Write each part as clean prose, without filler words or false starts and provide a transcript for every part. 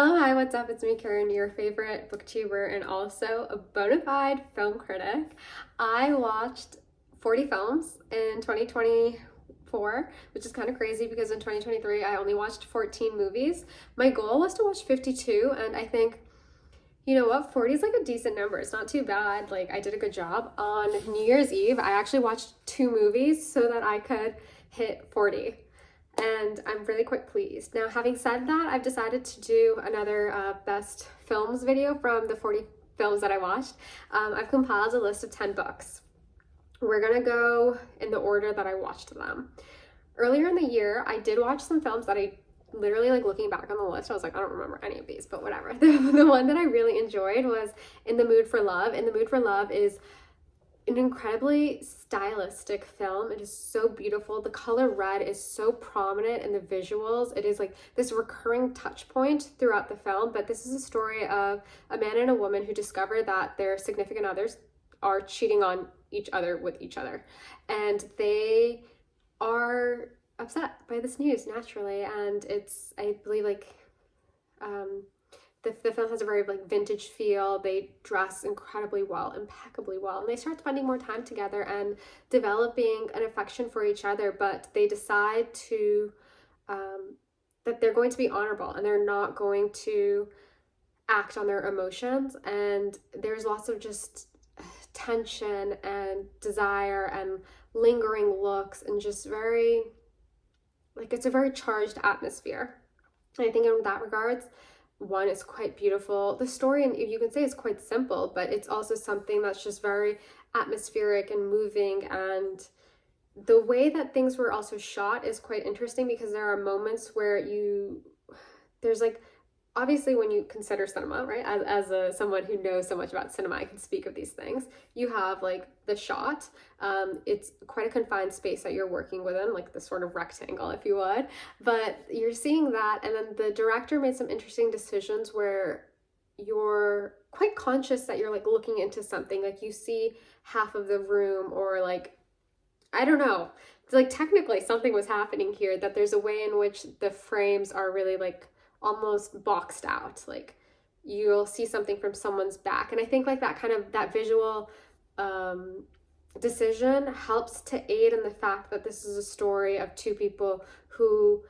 Hello, hi, what's up? It's me, Karen, your favorite booktuber and also a bona fide film critic. I watched 40 films in 2024, which is kind of crazy because in 2023 I only watched 14 movies. My goal was to watch 52, and I think, you know what, 40 is like a decent number. It's not too bad. Like, I did a good job. On New Year's Eve, I actually watched two movies so that I could hit 40, and I'm really quite pleased. Now, having said that, I've decided to do another best films video from the 40 films that I watched. I've compiled a list of 10 books. We're gonna go in the order that I watched them. Earlier in the year, I did watch some films that I literally, like, looking back on the list, I was like, I don't remember any of these, but whatever. The one that I really enjoyed was In the Mood for Love. In the Mood for Love is an incredibly stylistic film. It is so beautiful. The color red is so prominent in the visuals. It is like this recurring touch point throughout the film, but this is a story of a man and a woman who discover that their significant others are cheating on each other with each other. And they are upset by this news naturally. And it's, I believe, like, the film has a very like vintage feel. They dress incredibly well, impeccably well, and they start spending more time together and developing an affection for each other. But they decide to that they're going to be honorable and they're not going to act on their emotions. And there's lots of just tension and desire and lingering looks and just very, like, it's a very charged atmosphere. And I think in that regards, one, is quite beautiful. The story, and you can say, is quite simple, but it's also something that's just very atmospheric and moving. And the way that things were also shot is quite interesting because there are moments where there's like, obviously when you consider cinema, right, someone who knows so much about cinema, I can speak of these things. You have like the shot. It's quite a confined space that you're working within, like the sort of rectangle, if you would. But you're seeing that, and then the director made some interesting decisions where you're quite conscious that you're like looking into something. Like, you see half of the room, or like, I don't know. It's like technically something was happening here, that there's a way in which the frames are really like almost boxed out. Like, you'll see something from someone's back. And I think like that kind of that visual decision helps to aid in the fact that this is a story of two people who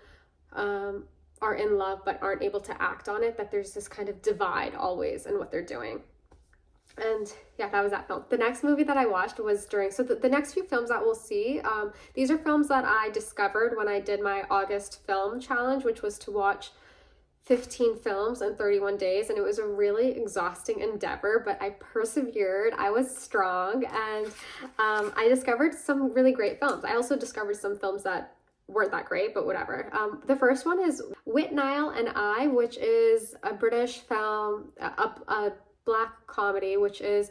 are in love but aren't able to act on it, that there's this kind of divide always in what they're doing. And yeah, that was that film. The next movie that I watched was the next few films that we'll see, these are films that I discovered when I did my August film challenge, which was to watch 15 films in 31 days, and it was a really exhausting endeavor, but I persevered. I was strong, and I discovered some really great films. I also discovered some films that weren't that great, but whatever. The first one is Withnail I, which is a British film, a black comedy, which is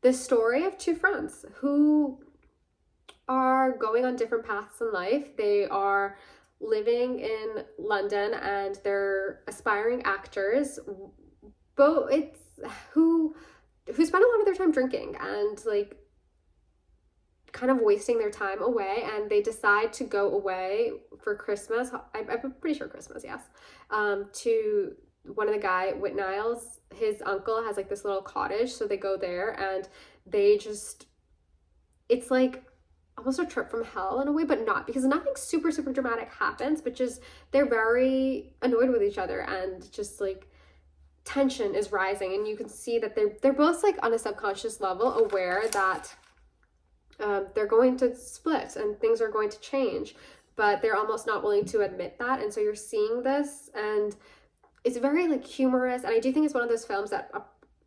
the story of two friends who are going on different paths in life. They are living in London and they're aspiring actors, both who spend a lot of their time drinking and like kind of wasting their time away, and they decide to go away for Christmas. I'm pretty sure Christmas, yes. To one of the guy Withnail's, his uncle has like this little cottage, so they go there and it's like almost a trip from hell in a way, but not, because nothing super dramatic happens, but just they're very annoyed with each other, and just like tension is rising, and you can see that they're both like on a subconscious level aware that they're going to split and things are going to change, but they're almost not willing to admit that. And so you're seeing this, and it's very like humorous, and I do think it's one of those films that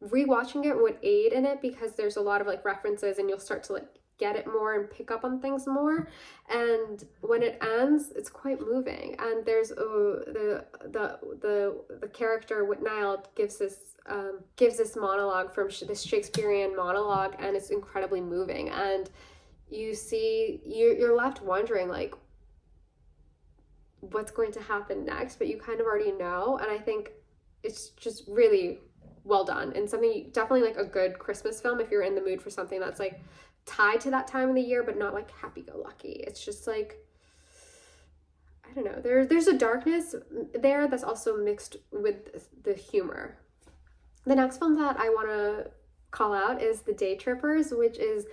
rewatching it would aid in it, because there's a lot of like references and you'll start to like get it more and pick up on things more. And when it ends, it's quite moving. And there's the character Withnail gives this monologue from this Shakespearean monologue, and it's incredibly moving. And you're left wondering like what's going to happen next, but you kind of already know. And I think it's just really well done, and something definitely like a good Christmas film if you're in the mood for something that's like tied to that time of the year, but not like happy-go-lucky. It's just like, I don't know, there's a darkness there that's also mixed with the humor. The next film that I want to call out is The Daytrippers, which is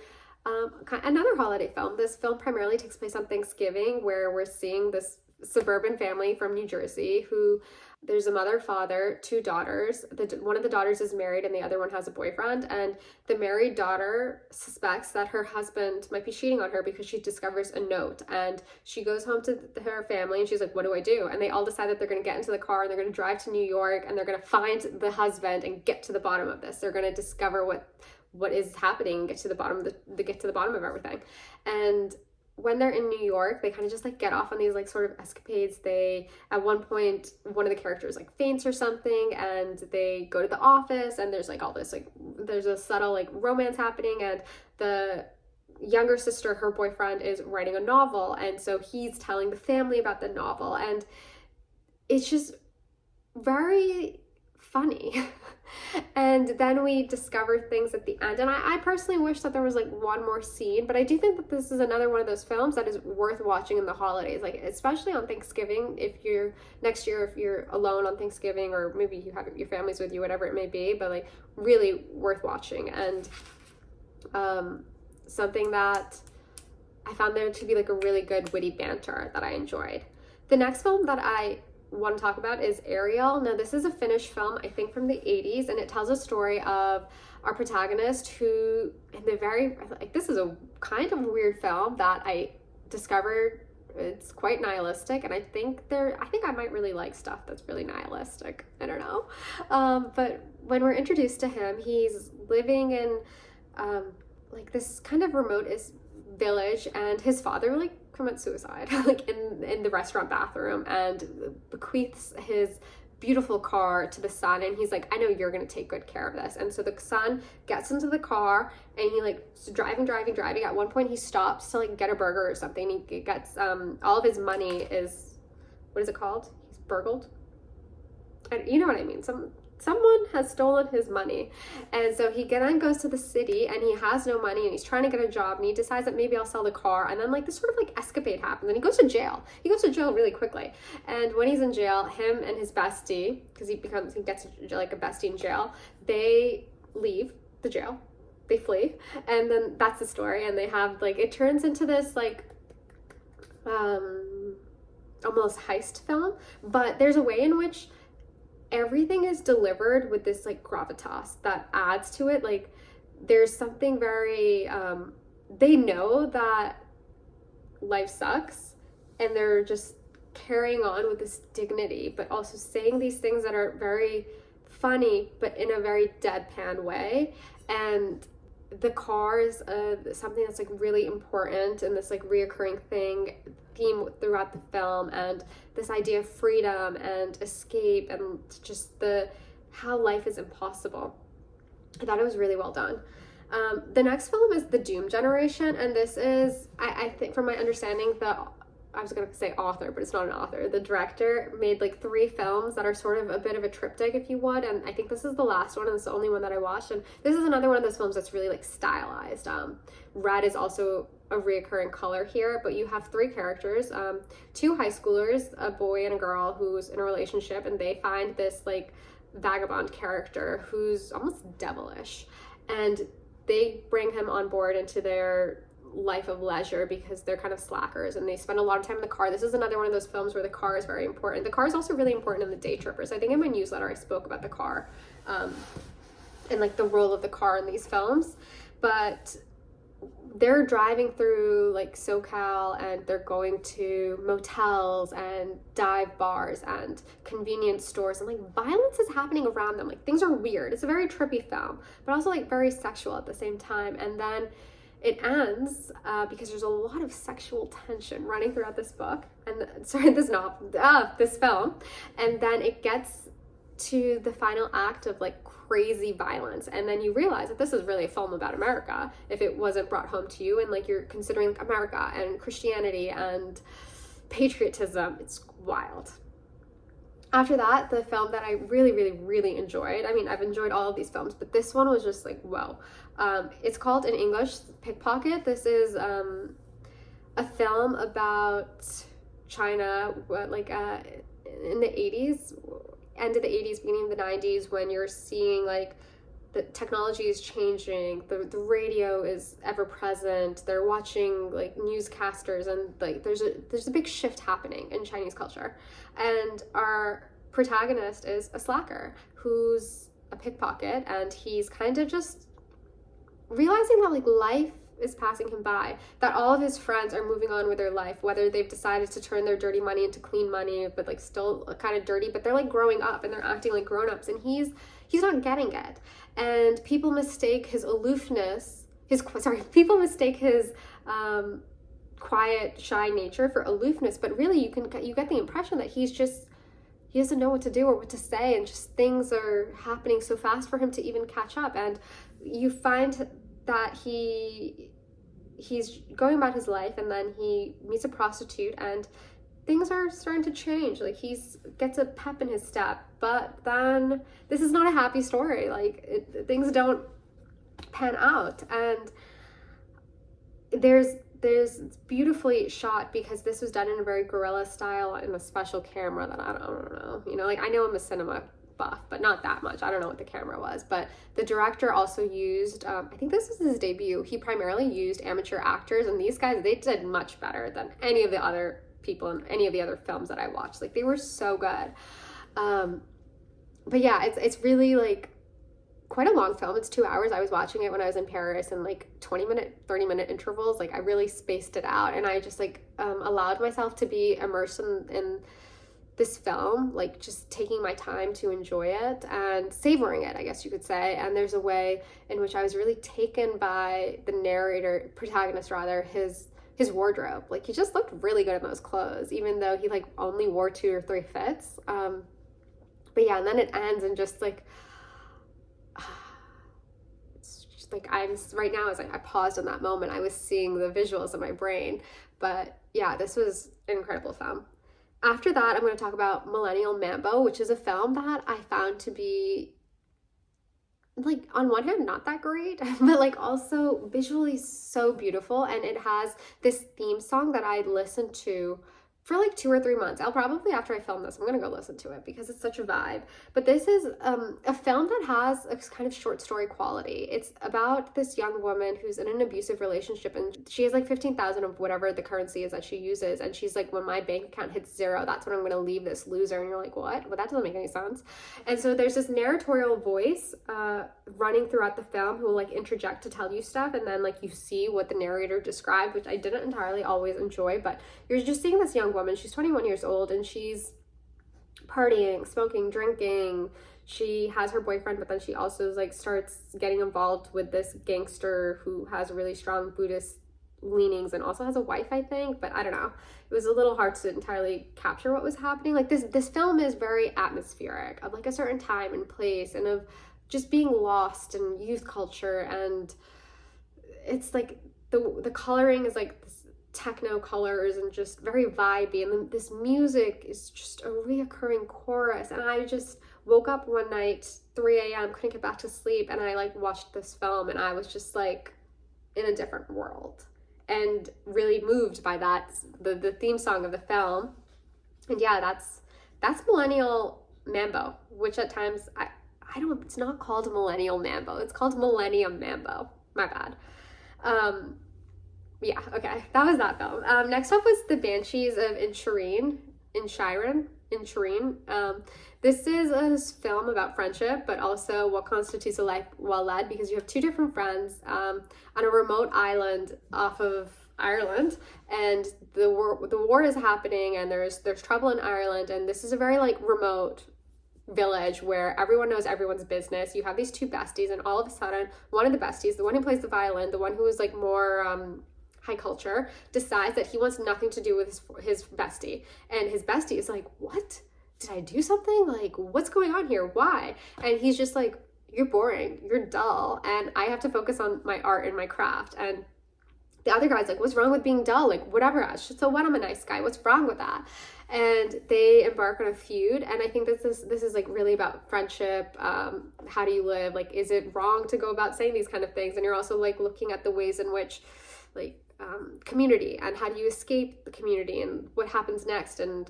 another holiday film. This film primarily takes place on Thanksgiving, where we're seeing this suburban family from New Jersey who, there's a mother, father, two daughters. One of the daughters is married and the other one has a boyfriend, and the married daughter suspects that her husband might be cheating on her because she discovers a note, and she goes home to her family and she's like, what do I do? And they all decide that they're going to get into the car and they're going to drive to New York and they're going to find the husband and get to the bottom of this. They're going to discover what is happening, get to the bottom of everything. And when they're in New York, they kind of just like get off on these like sort of escapades. They, at one point, one of the characters like faints or something, and they go to the office, and there's like all this like, there's a subtle like romance happening, and the younger sister, her boyfriend, is writing a novel, and so he's telling the family about the novel, and it's just very funny. And then we discover things at the end, and I personally wish that there was like one more scene, but I do think that this is another one of those films that is worth watching in the holidays, like especially on Thanksgiving. If you're next year, if you're alone on Thanksgiving, or maybe you have your families with you, whatever it may be, but like really worth watching. And something that I found there to be like a really good witty banter that I enjoyed. The next film that I want to talk about is Ariel. Now, this is a Finnish film, I think from the 80s, and it tells a story of our protagonist who, in the very, like, this is a kind of weird film that I discovered. It's quite nihilistic, and I think I might really like stuff that's really nihilistic. I don't know. But when we're introduced to him, he's living in like this kind of remote village, and his father like commits suicide like in the restaurant bathroom, and bequeaths his beautiful car to the son, and he's like, I know you're gonna take good care of this. And so the son gets into the car, and he like driving. At one point he stops to like get a burger or something. He gets all of his money is, what is it called, he's burgled, you know what I mean, someone has stolen his money. And so he then goes to the city, and he has no money, and he's trying to get a job, and he decides that maybe I'll sell the car. And then like this sort of like escapade happens, and he goes to jail really quickly. And when he's in jail, him and his bestie, because he gets like a bestie in jail, they leave the jail, they flee, and then that's the story. And they have like, it turns into this like almost heist film, but there's a way in which everything is delivered with this like gravitas that adds to it. Like there's something very they know that life sucks, and they're just carrying on with this dignity, but also saying these things that are very funny but in a very deadpan way. And the car is something that's like really important, and this like reoccurring theme throughout the film, and this idea of freedom and escape, and just how life is impossible. I thought it was really well done. The next film is The Doom Generation, and this is, I think from my understanding, I was going to say author, but it's not an author. The director made like 3 films that are sort of a bit of a triptych, if you would, and I think this is the last one, and it's the only one that I watched. And this is another one of those films that's really like stylized. Red is also a reoccurring color here, but you have 3 characters, 2 high schoolers, a boy and a girl who's in a relationship, and they find this like vagabond character who's almost devilish, and they bring him on board into their life of leisure because they're kind of slackers, and they spend a lot of time in the car. This is another one of those films where the car is very important. The car is also really important in The Daytrippers. I think in my newsletter I spoke about the car and like the role of the car in these films. But they're driving through like SoCal, and they're going to motels and dive bars and convenience stores, and like violence is happening around them. Like things are weird. It's a very trippy film, but also like very sexual at the same time. And then it ends because there's a lot of sexual tension running throughout this book, and this film, and then it gets to the final act of like crazy violence, and then you realize that this is really a film about America if it wasn't brought home to you, and like you're considering like America and Christianity and patriotism. It's wild. After that, the film that I really enjoyed, I mean, I've enjoyed all of these films, but this one was just like, whoa. It's called, in English, Pickpocket. This is a film about China, like in the 80s, end of the 80s, beginning of the 90s, when you're seeing like the technology is changing, the radio is ever present, they're watching like newscasters, and like there's a big shift happening in Chinese culture. And our protagonist is a slacker who's a pickpocket, and he's kind of just realizing that like life is passing him by, that all of his friends are moving on with their life, whether they've decided to turn their dirty money into clean money, but like still kind of dirty, but they're like growing up and they're acting like grown-ups, and he's not getting it. And people mistake his aloofness, people mistake his quiet, shy nature for aloofness, but really you get the impression that he doesn't know what to do or what to say, and just things are happening so fast for him to even catch up. And you find that he's going about his life, and then he meets a prostitute, and things are starting to change. Like gets a pep in his step, but then this is not a happy story. Like things don't pan out, and it's beautifully shot, because this was done in a very guerrilla style in a special camera that I don't know. You know, like I know I'm a cinema buff, but not that much. I don't know what the camera was, but the director also used, I think this was his debut, he primarily used amateur actors, and these guys, they did much better than any of the other people in any of the other films that I watched. Like they were so good. But yeah, it's really like quite a long film. It's 2 hours. I was watching it when I was in Paris in like 20-minute, 30-minute intervals. Like I really spaced it out, and I just like allowed myself to be immersed in this film, like just taking my time to enjoy it and savoring it, I guess you could say. And there's a way in which I was really taken by the protagonist rather, his wardrobe. Like he just looked really good in those clothes, even though he like only wore 2 or 3 fits. But yeah, and then it ends, and just like, it's just like right now, as I paused in that moment, I was seeing the visuals in my brain. But yeah, this was an incredible film. After that, I'm going to talk about Millennium Mambo, which is a film that I found to be, like, on one hand, not that great, but like also visually so beautiful. And it has this theme song that I listened to for like 2 or 3 months. I'll probably, after I film this, I'm gonna go listen to it because it's such a vibe. But this is a film that has a kind of short story quality. It's about this young woman who's in an abusive relationship, and she has like 15,000 of whatever the currency is that she uses, and she's like, when my bank account hits 0, that's when I'm gonna leave this loser. And you're like, what? Well, that doesn't make any sense. And so there's this narratorial voice running throughout the film who will like interject to tell you stuff, and then like you see what the narrator described, which I didn't entirely always enjoy. But you're just seeing this young woman. She's 21 years old, and she's partying, smoking, drinking. She has her boyfriend, but then she also like starts getting involved with this gangster who has really strong Buddhist leanings and also has a wife, I think. But I don't know, it was a little hard to entirely capture what was happening. Like this film is very atmospheric of like a certain time and place, and of just being lost in youth culture. And it's like the coloring is like this techno colors and just very vibey, and then this music is just a reoccurring chorus. And I just woke up one night 3 a.m. couldn't get back to sleep, and I like watched this film, and I was just like in a different world and really moved by that, the theme song of the film. And yeah, that's Millennium Mambo, which at times I don't, it's not called Millennium Mambo, it's called Millennium Mambo, my bad. Yeah, okay, that was that film. Next up was the Banshees of Inisherin. This is a film about friendship, but also what constitutes a life well led, because you have 2 different friends on a remote island off of Ireland, and the war is happening, and there's trouble in Ireland, and this is a very like remote village where everyone knows everyone's business. You have these 2 besties, and all of a sudden one of the besties, the one who plays the violin, the one who is like more high culture, decides that he wants nothing to do with his bestie. And his bestie is like, what? Did I do something? Like, what's going on here? Why? And he's just like, you're boring, you're dull, and I have to focus on my art and my craft. And the other guy's like, what's wrong with being dull? Like, whatever. So what? I'm a nice guy. What's wrong with that? And they embark on a feud. And I think this is like really about friendship. How do you live? Like, is it wrong to go about saying these kind of things? And you're also like looking at the ways in which like community, and how do you escape the community, and what happens next, and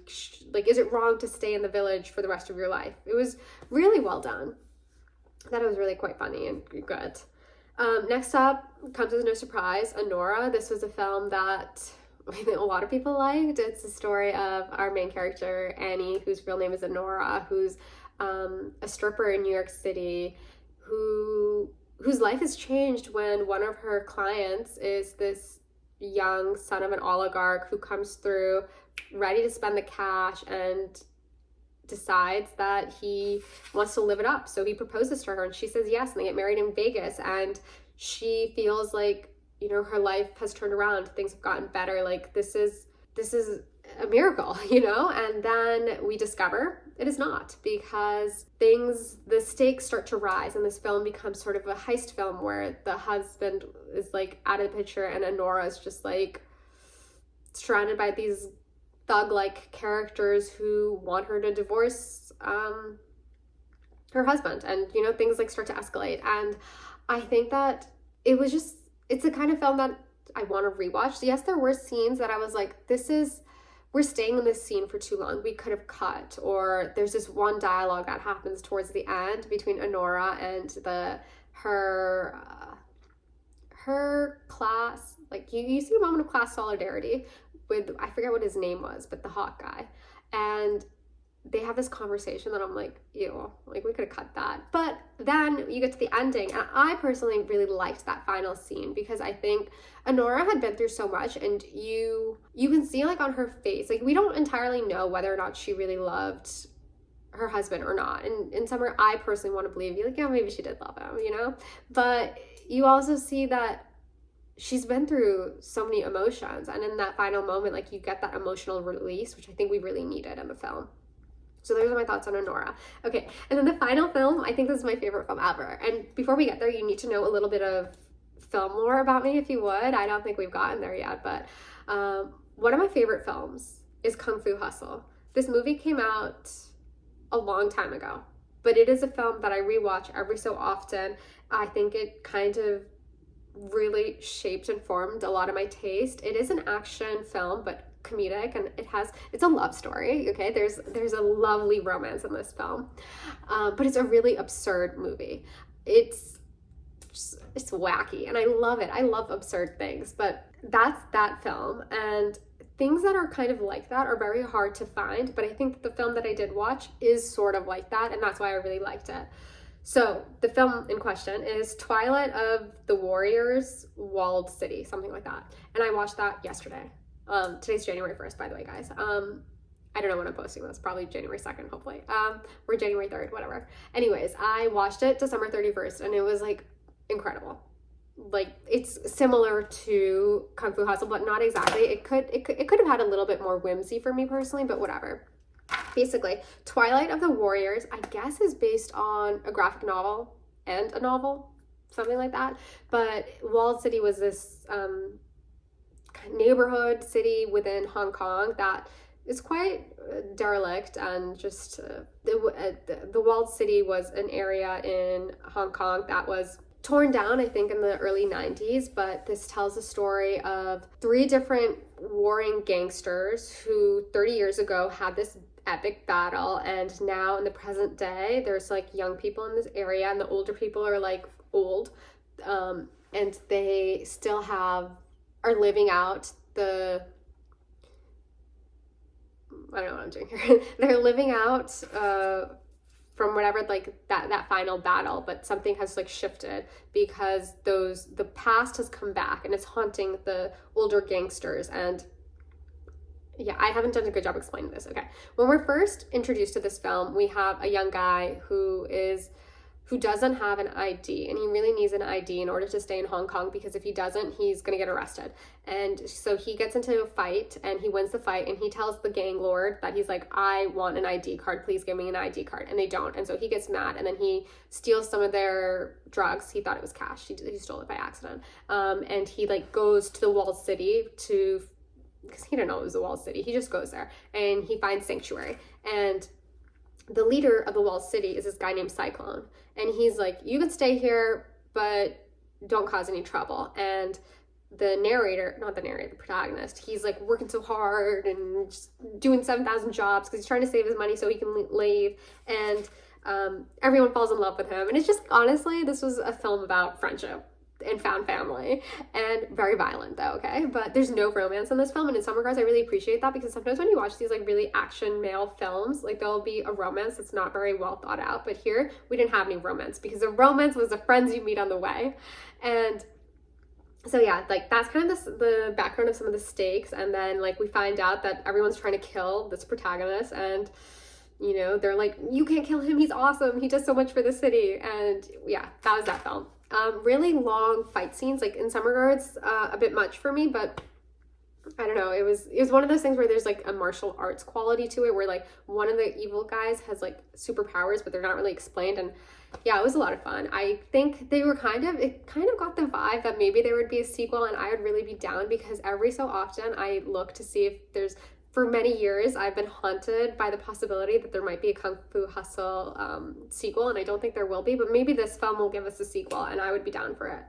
like, is it wrong to stay in the village for the rest of your life? It was really well done. I thought it was really quite funny and good. Next up, comes as no surprise, Anora. This was a film that I think a lot of people liked. It's the story of our main character, Annie, whose real name is Anora, who's a stripper in New York City, whose life has changed when one of her clients is this young son of an oligarch who comes through ready to spend the cash and decides that he wants to live it up. So he proposes to her and she says yes, and they get married in Vegas, and she feels like, you know, her life has turned around, things have gotten better, like this is a miracle, you know. And then we discover it is not, because the stakes start to rise, and this film becomes sort of a heist film where the husband is like out of the picture and Anora is just like surrounded by these thug-like characters who want her to divorce her husband, and you know, things like start to escalate. And I think that it's the kind of film that I want to rewatch. Yes, there were scenes that I was like, we're staying in this scene for too long, we could have cut. Or there's this one dialogue that happens towards the end between Anora and her class, like you see a moment of class solidarity with, I forget what his name was, but the hot guy. And they have this conversation that I'm like, ew, like we could have cut that. But then you get to the ending, and I personally really liked that final scene because I think Anora had been through so much, and you can see like on her face, like we don't entirely know whether or not she really loved her husband or not. And in summer, I personally want to believe, like, yeah, maybe she did love him, you know? But you also see that she's been through so many emotions, and in that final moment, like you get that emotional release, which I think we really needed in the film. So those are my thoughts on Anora. Okay, and then the final film, I think this is my favorite film ever. And before we get there, you need to know a little bit of film lore about me, if you would. I don't think we've gotten there yet, but one of my favorite films is Kung Fu Hustle. This movie came out a long time ago, but it is a film that I rewatch every so often. I think it kind of really shaped and formed a lot of my taste. It is an action film, but comedic, and it's a love story. Okay, there's a lovely romance in this film, but it's a really absurd movie. It's wacky, and I love it. I love absurd things, but that's that film. And things that are kind of like that are very hard to find, but I think the film that I did watch is sort of like that, and that's why I really liked it. So the film in question is Twilight of the Warriors, Walled City, something like that. And I watched that yesterday. Today's January 1st, by the way, guys. I don't know when I'm posting this, probably January 2nd, hopefully. Or January 3rd, whatever. Anyways, I watched it December 31st, and it was like incredible. Like, it's similar to Kung Fu Hustle, but not exactly. It could have had a little bit more whimsy for me personally, but whatever. Basically, Twilight of the Warriors, I guess, is based on a graphic novel and a novel, something like that. But Walled City was this neighborhood city within Hong Kong that is quite derelict, and just the Walled City was an area in Hong Kong that was torn down, I think, in the early 90s, but this tells a story of 3 different warring gangsters who 30 years ago had this epic battle, and now in the present day there's like young people in this area, and the older people are like old, and they still are living out I don't know what I'm doing here. They're living out from whatever, like that final battle, but something has like shifted because the past has come back and it's haunting the older gangsters. And yeah, I haven't done a good job explaining this. Okay, when we're first introduced to this film, we have a young guy who doesn't have an ID, and he really needs an ID in order to stay in Hong Kong, because if he doesn't, he's gonna get arrested. And so he gets into a fight, and he wins the fight, and he tells the gang lord that he's like, I want an ID card, please give me an ID card, and they don't. And so he gets mad, and then he steals some of their drugs. He thought it was cash, he stole it by accident, and he like goes to the Walled City because he didn't know it was the Walled City. He just goes there, and he finds sanctuary, and the leader of the Walled City is this guy named Cyclone. And he's like, you can stay here, but don't cause any trouble. And the narrator, not the narrator, the protagonist, he's like working so hard and just doing 7,000 jobs because he's trying to save his money so he can leave, and everyone falls in love with him. And it's just, honestly, this was a film about friendship and found family, and very violent though, okay? But there's no romance in this film, and in some regards I really appreciate that, because sometimes when you watch these like really action male films, like there'll be a romance that's not very well thought out, but here we didn't have any romance, because the romance was the friends you meet on the way. And so yeah, like that's kind of the background of some of the stakes. And then like we find out that everyone's trying to kill this protagonist, and you know, they're like, you can't kill him, he's awesome, he does so much for the city. And yeah, that was that film. Really long fight scenes, like in some regards a bit much for me, but I don't know, it was one of those things where there's like a martial arts quality to it, where like one of the evil guys has like superpowers, but they're not really explained. And yeah, it was a lot of fun. I think they were it kind of got the vibe that maybe there would be a sequel, and I would really be down, because every so often I look to see if there's, for many years I've been haunted by the possibility that there might be a Kung Fu Hustle sequel, and I don't think there will be, but maybe this film will give us a sequel and I would be down for it.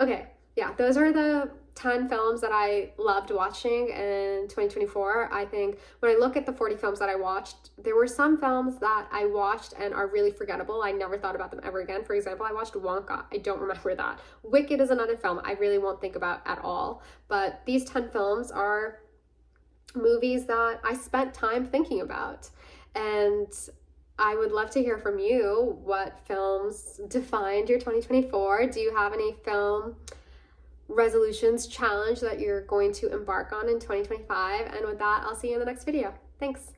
Okay, yeah, those are the 10 films that I loved watching in 2024. I think when I look at the 40 films that I watched, there were some films that I watched and are really forgettable. I never thought about them ever again. For example, I watched Wonka. I don't remember that. Wicked is another film I really won't think about at all. But these 10 films are movies that I spent time thinking about. And I would love to hear from you. What films defined your 2024? Do you have any film resolutions, challenge that you're going to embark on in 2025? And with that, I'll see you in the next video. Thanks.